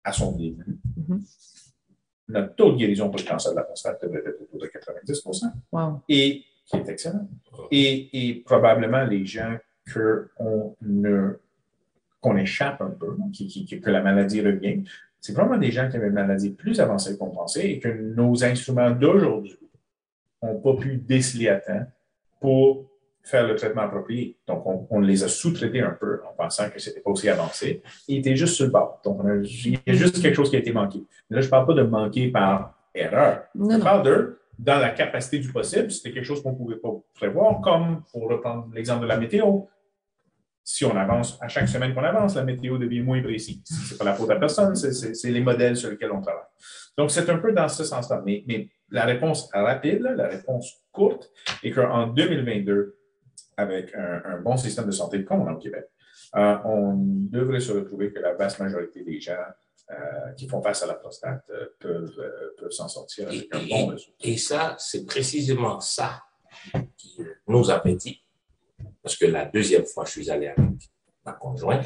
à son début, notre taux de guérison pour le cancer de la prostate devrait être autour de 90%. Wow. Et qui est excellent. Et probablement les gens qu'on échappe un peu, que la maladie revient, c'est probablement des gens qui avaient une maladie plus avancée qu'on pensait et que nos instruments d'aujourd'hui n'ont pas pu déceler à temps pour faire le traitement approprié. Donc, on les a sous-traités un peu en pensant que ce n'était pas aussi avancé. Ils étaient juste sur le bord. Donc, il y a juste quelque chose qui a été manqué. Mais là, je ne parle pas de manquer par erreur. Je parle de, dans la capacité du possible, c'était quelque chose qu'on ne pouvait pas prévoir, comme, pour reprendre l'exemple de la météo, si on avance, à chaque semaine qu'on avance, la météo devient moins précise. Ce n'est pas la faute à personne, c'est les modèles sur lesquels on travaille. Donc, c'est un peu dans ce sens-là. Mais la réponse rapide, la réponse courte, est qu'en 2022, avec un bon système de santé comme on a au Québec, on devrait se retrouver que la vaste majorité des gens qui font face à la prostate peuvent s'en sortir avec un bon résultat. Et ça, c'est précisément ça qui nous avait dit. Parce que la deuxième fois, je suis allé avec ma conjointe.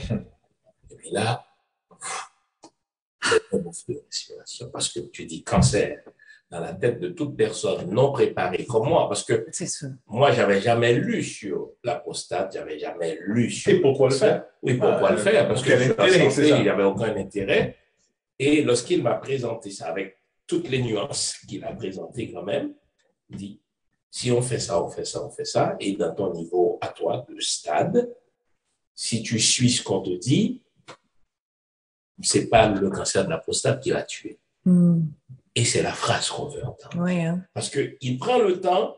Et puis là, c'est un bouffon de respiration. Parce que tu dis cancer dans la tête de toute personne non préparée comme moi. Parce que moi, je n'avais jamais lu sur la prostate, je n'avais jamais lu sur... Et pourquoi le faire? Oui, pourquoi le faire? Parce que il n'y avait aucun intérêt. Et lorsqu'il m'a présenté ça, avec toutes les nuances qu'il a présentées quand même, il dit... Si on fait ça, on fait ça, on fait ça, et dans ton niveau à toi, de stade, si tu suis ce qu'on te dit, c'est pas le cancer de la prostate qui va tuer. Et c'est la phrase qu'on veut entendre. Oui, hein? Parce qu'il prend le temps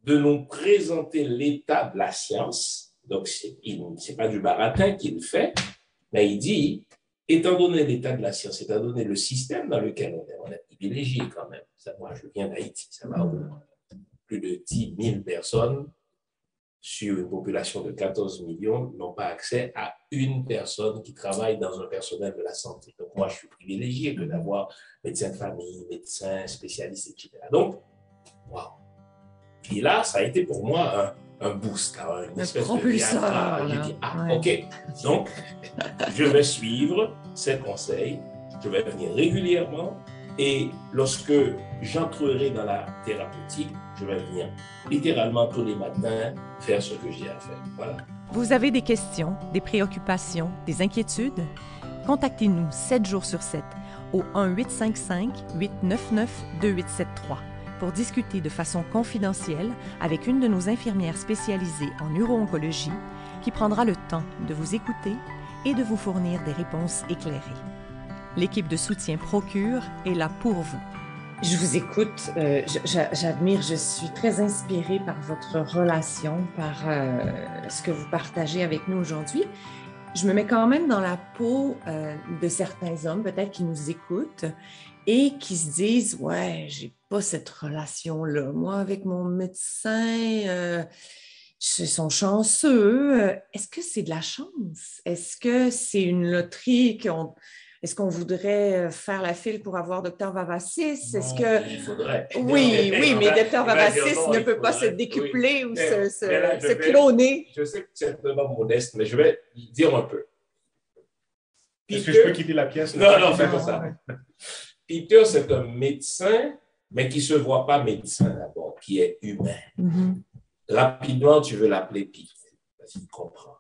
de nous présenter l'état de la science. Donc, c'est pas du baratin qu'il fait, mais il dit, étant donné l'état de la science, étant donné le système dans lequel on est privilégié quand même. Ça, moi, je viens d'Haïti, ça va plus de 10 000 personnes sur une population de 14 millions n'ont pas accès à une personne qui travaille dans un personnel de la santé. Donc, moi, je suis privilégié que d'avoir médecin de famille, médecin, spécialiste, etc. Donc, waouh! Puis là, ça a été pour moi un boost, une espèce propulseur. J'ai dit, OK, donc, je vais suivre ces conseils, je vais venir régulièrement. Et lorsque j'entrerai dans la thérapeutique, je vais venir littéralement tous les matins faire ce que j'ai à faire. Voilà. Vous avez des questions, des préoccupations, des inquiétudes? Contactez-nous 7 jours sur 7 au 1-855-899-2873 pour discuter de façon confidentielle avec une de nos infirmières spécialisées en uro-oncologie qui prendra le temps de vous écouter et de vous fournir des réponses éclairées. L'équipe de soutien Procure est là pour vous. Je vous écoute, j'admire, je suis très inspirée par votre relation, par ce que vous partagez avec nous aujourd'hui. Je me mets quand même dans la peau de certains hommes, peut-être qui nous écoutent et qui se disent, ouais, j'ai pas cette relation-là. Moi, avec mon médecin, ils sont chanceux. Est-ce que c'est de la chance? Est-ce que c'est une loterie Est-ce qu'on voudrait faire la file pour avoir Dr Vavasis? Est-ce que... Il faudrait. Oui, oui, mais Dr Vavasis ne peut pas se décupler ou se cloner. Je sais que tu es vraiment modeste, mais je vais dire un peu. Est-ce que je peux quitter la pièce? Non, c'est pas ça. Peter, c'est un médecin, mais qui ne se voit pas médecin d'abord, qui est humain. Mm-hmm. Rapidement, tu veux l'appeler Peter, parce qu'il comprend.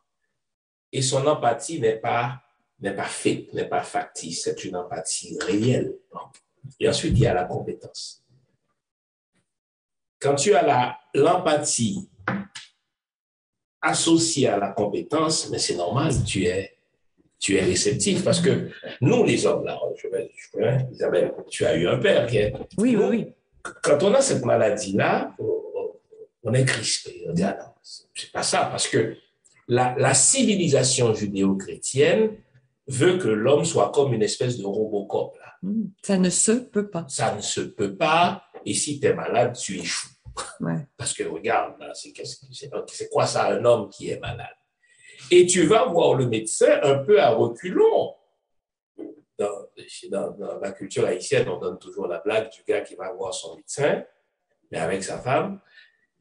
Et son empathie n'est pas fake, n'est pas factice, c'est une empathie réelle. Et ensuite, il y a la compétence. Quand tu as l'empathie associée à la compétence, mais c'est normal, tu es réceptif parce que nous, les hommes, là, Isabelle, tu as eu un père qui est... Oui. Quand on a cette maladie-là, on est crispé. On dit, ah non, c'est pas ça, parce que la civilisation judéo-chrétienne veut que l'homme soit comme une espèce de Robocop. Là. Ça ne se peut pas. Ça ne se peut pas, et si tu es malade, tu échoues. Ouais. Parce que regarde, là, c'est quoi ça, un homme qui est malade? Et tu vas voir le médecin un peu à reculons. Dans la culture haïtienne, on donne toujours la blague du gars qui va voir son médecin, mais avec sa femme.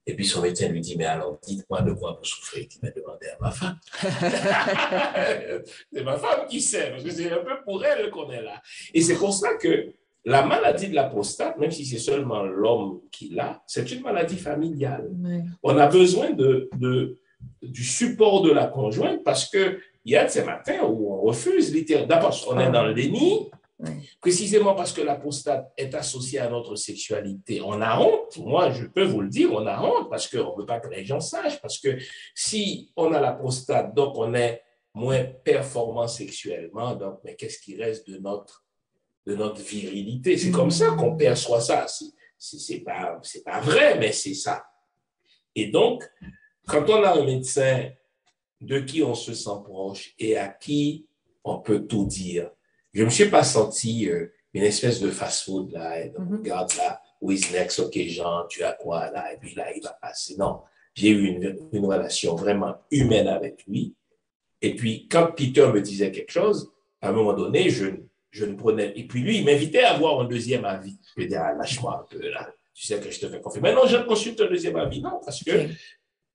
Et puis son médecin lui dit, mais alors, dites-moi de quoi vous souffrez. Il m'a demandé à ma femme. C'est ma femme qui sait, parce que c'est un peu pour elle qu'on est là. Et c'est pour ça que la maladie de la prostate, même si c'est seulement l'homme qui l'a, c'est une maladie familiale. Ouais. On a besoin du support de la conjointe parce qu'il y a de ces matins où on refuse littéralement. D'abord, on est dans le déni. Oui. Précisément parce que la prostate est associée à notre sexualité. On a honte, moi je peux vous le dire, on a honte parce qu'on ne veut pas que les gens sachent, parce que si on a la prostate, donc on est moins performant sexuellement, donc mais qu'est-ce qui reste de notre virilité? C'est comme ça qu'on perçoit ça. C'est pas vrai, mais c'est ça. Et donc, quand on a un médecin de qui on se sent proche et à qui on peut tout dire, je ne me suis pas senti une espèce de fast-food, là, et donc, regarde là, who is next, ok, Jean, tu as quoi, là, et puis là, il va passer. Non, j'ai eu une relation vraiment humaine avec lui. Et puis, quand Peter me disait quelque chose, à un moment donné, je ne prenais... Et puis lui, il m'invitait à avoir un deuxième avis. Je lui disais, ah, lâche-moi un peu, là, tu sais que je te fais confiance. Mais non, je consulte un deuxième avis. Non, parce que,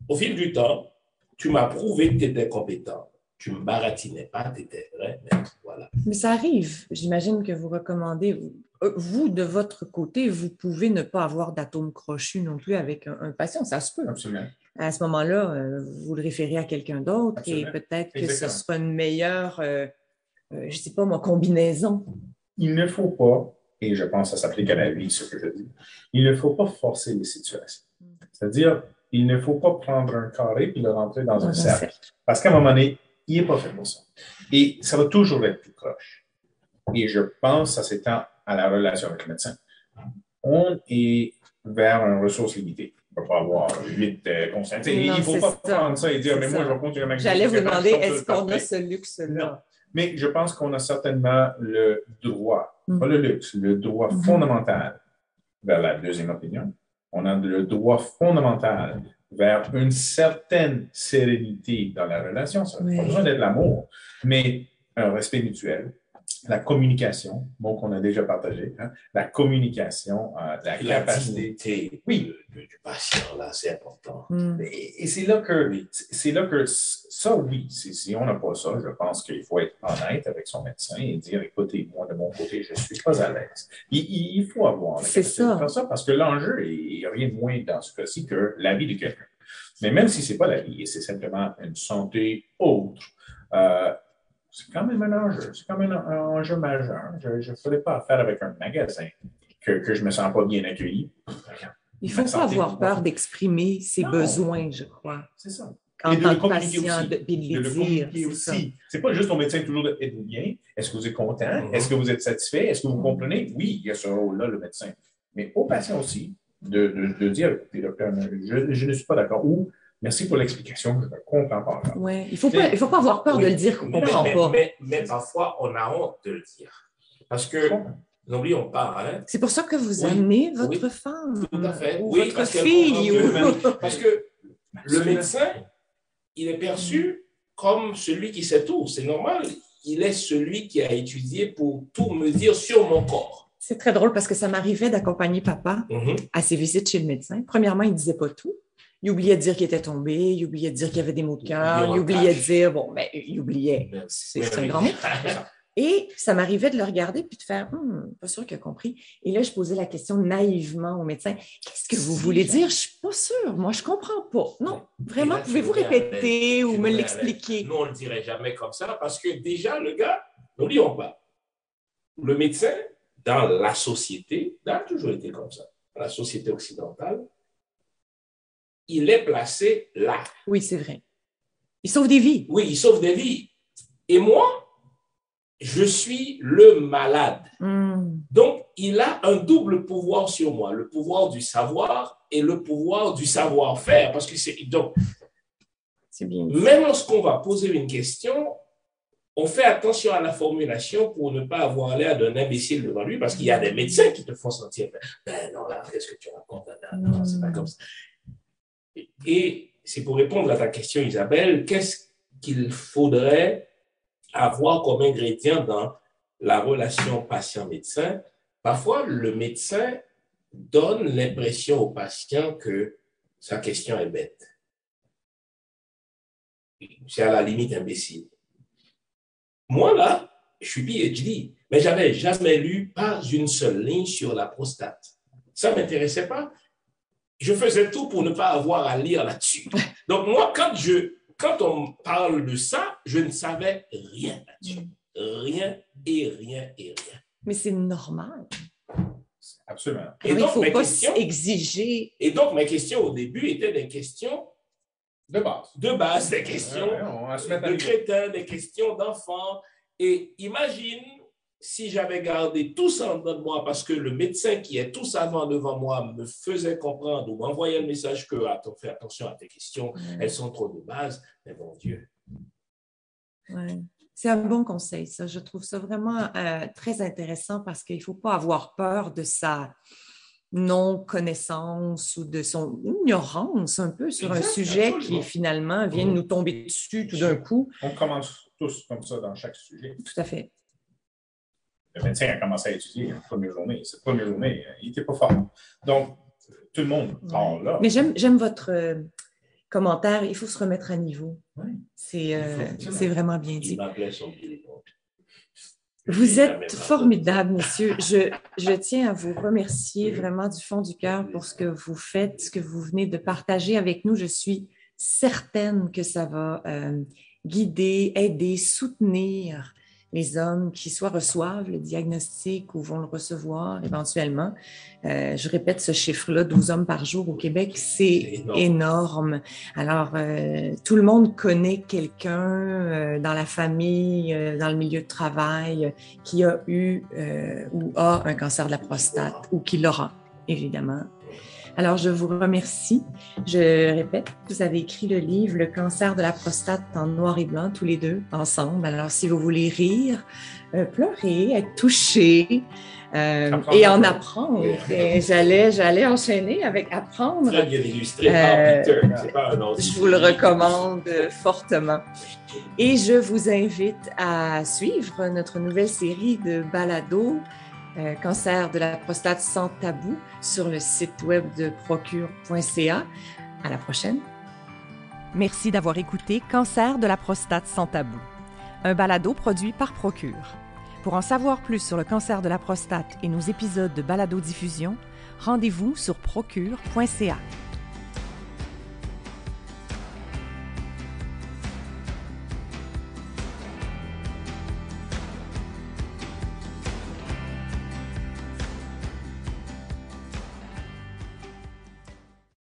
au fil du temps, tu m'as prouvé que tu étais compétent. Tu ne me baratinais pas, tu étais vrai, mais voilà. Mais ça arrive. J'imagine que vous recommandez, vous, de votre côté, vous pouvez ne pas avoir d'atome crochu non plus avec un patient. Ça se peut. Absolument. À ce moment-là, vous le référez à quelqu'un d'autre. Absolument. Et peut-être que ce sera une meilleure, je ne sais pas moi, combinaison. Il ne faut pas, et je pense que ça s'applique à la vie, ce que je dis, il ne faut pas forcer les situations. C'est-à-dire, il ne faut pas prendre un carré et le rentrer dans un cercle. Parce qu'à un moment donné, il n'est pas fait pour ça. Et ça va toujours être plus proche. Et je pense que ça s'étend à la relation avec le médecin. On est vers une ressource limitée. On ne peut pas avoir 8 consciences. Il ne faut pas prendre ça et dire, mais moi, je vais continuer ma vie. J'allais vous demander, est-ce qu'on a ce luxe-là? Non. Mais je pense qu'on a certainement le droit, pas le luxe, le droit fondamental vers la deuxième opinion. On a le droit fondamental vers une certaine sérénité dans la relation. Ça n'a pas besoin d'être l'amour, mais un respect mutuel, la communication, mot qu'on a déjà partagé, hein, la communication, la capacité. Oui, du patient, là, c'est important. Et c'est là que ça, oui, si on n'a pas ça, je pense qu'il faut être honnête avec son médecin et dire, écoutez, moi, de mon côté, je ne suis pas à l'aise. Il faut avoir la capacité de faire ça parce que l'enjeu est rien de moins dans ce cas-ci que la vie de quelqu'un. Mais même si ce n'est pas la vie et c'est simplement une santé autre, c'est quand même un enjeu. C'est quand même un enjeu majeur. Je ne ferais pas affaire avec un magasin que je ne me sens pas bien accueilli. Il ne faut pas avoir peur d'exprimer ses besoins, je crois. C'est ça. En et de tant le que communiquer patient, aussi. de le communiquer aussi. Ce n'est pas juste ton médecin toujours de « êtes-vous bien? Est-ce que vous êtes content? Est-ce que vous êtes satisfait? Est-ce que vous comprenez? » Oui, il y a ce rôle-là, le médecin. Mais au patient aussi, de dire, écoutez, docteur, je ne suis pas d'accord. Ou, merci pour l'explication, je ne comprends pas. Oui, il ne faut pas avoir peur de le dire qu'on ne comprend pas. Mais parfois, on a honte de le dire. Parce que, n'oublions pas, hein, c'est pour ça que vous amenez votre femme. Tout à fait. Ou Oui, votre parce fille. Parce que le médecin, il est perçu comme celui qui sait tout. C'est normal. Il est celui qui a étudié pour tout me dire sur mon corps. C'est très drôle parce que ça m'arrivait d'accompagner papa à ses visites chez le médecin. Premièrement, il ne disait pas tout. Il oubliait de dire qu'il était tombé, il oubliait de dire qu'il y avait des maux de cœur, il oubliait de dire, il oubliait, c'est un grand mot. Et ça m'arrivait de le regarder puis de faire, pas sûr qu'il a compris. Et là, je posais la question naïvement au médecin, qu'est-ce que vous voulez dire? Je ne suis pas sûre, moi, je ne comprends pas. Non, vraiment, pouvez-vous répéter ou me l'expliquer? Nous, on ne le dirait jamais comme ça parce que déjà, le gars, n'oublions pas, le médecin, dans la société, ça a toujours été comme ça, dans la société occidentale, il est placé là. Oui, c'est vrai. Il sauve des vies. Oui, il sauve des vies. Et moi, je suis le malade. Donc, il a un double pouvoir sur moi, le pouvoir du savoir et le pouvoir du savoir-faire. Parce que c'est bien. Même lorsqu'on va poser une question, on fait attention à la formulation pour ne pas avoir l'air d'un imbécile devant lui, parce qu'il y a des médecins qui te font sentir, non, là, qu'est-ce que tu racontes? Non, c'est pas comme ça. Et c'est pour répondre à ta question, Isabelle, qu'est-ce qu'il faudrait avoir comme ingrédient dans la relation patient-médecin? Parfois, le médecin donne l'impression au patient que sa question est bête. C'est à la limite imbécile. Moi, là, je suis PhD, mais je n'avais jamais lu pas une seule ligne sur la prostate. Ça ne m'intéressait pas. Je faisais tout pour ne pas avoir à lire là-dessus. Donc, moi, quand on me parle de ça, je ne savais rien là-dessus. Rien et rien et rien. Mais c'est normal. Absolument. Et donc, il ne faut pas exiger. Et donc, mes questions au début étaient des questions de base. De base, des questions de crétins, des questions d'enfants. Et imagine si j'avais gardé tout ça en dedans de moi parce que le médecin qui est tout savant devant moi me faisait comprendre ou m'envoyait le message que fais attention à tes questions, elles sont trop de base, mais bon Dieu. Ouais. C'est un bon conseil, ça. Je trouve ça vraiment très intéressant parce qu'il ne faut pas avoir peur de sa non-connaissance ou de son ignorance un peu sur un sujet qui finalement vient de nous tomber dessus tout d'un coup. On commence tous comme ça dans chaque sujet. Tout à fait. Le médecin a commencé à étudier la première journée. Cette première journée, il n'était pas fort. Donc, tout le monde part là. Mais j'aime votre commentaire. Il faut se remettre à niveau. Oui. C'est vraiment bien dit. Il m'appelait son billet. Vous êtes formidables, messieurs. Je tiens à vous remercier vraiment du fond du cœur pour ce que vous faites, ce que vous venez de partager avec nous. Je suis certaine que ça va guider, aider, soutenir les hommes qui soit reçoivent le diagnostic ou vont le recevoir éventuellement. Je répète ce chiffre-là, 12 hommes par jour au Québec, c'est énorme. Alors, tout le monde connaît quelqu'un dans la famille, dans le milieu de travail, qui a eu ou a un cancer de la prostate ou qui l'aura, évidemment. Alors, je vous remercie. Je répète, vous avez écrit le livre « Le cancer de la prostate » en noir et blanc, tous les deux, ensemble. Alors, si vous voulez rire, pleurer, être touché et en apprendre. Et j'allais enchaîner avec apprendre. Très bien illustré par Peter. C'est pas un autre. Je vous le recommande fortement. Et je vous invite à suivre notre nouvelle série de balados cancer de la prostate sans tabou sur le site web de procure.ca. À la prochaine. Merci d'avoir écouté Cancer de la prostate sans tabou, un balado produit par Procure. Pour en savoir plus sur le cancer de la prostate et nos épisodes de balado-diffusion, rendez-vous sur procure.ca.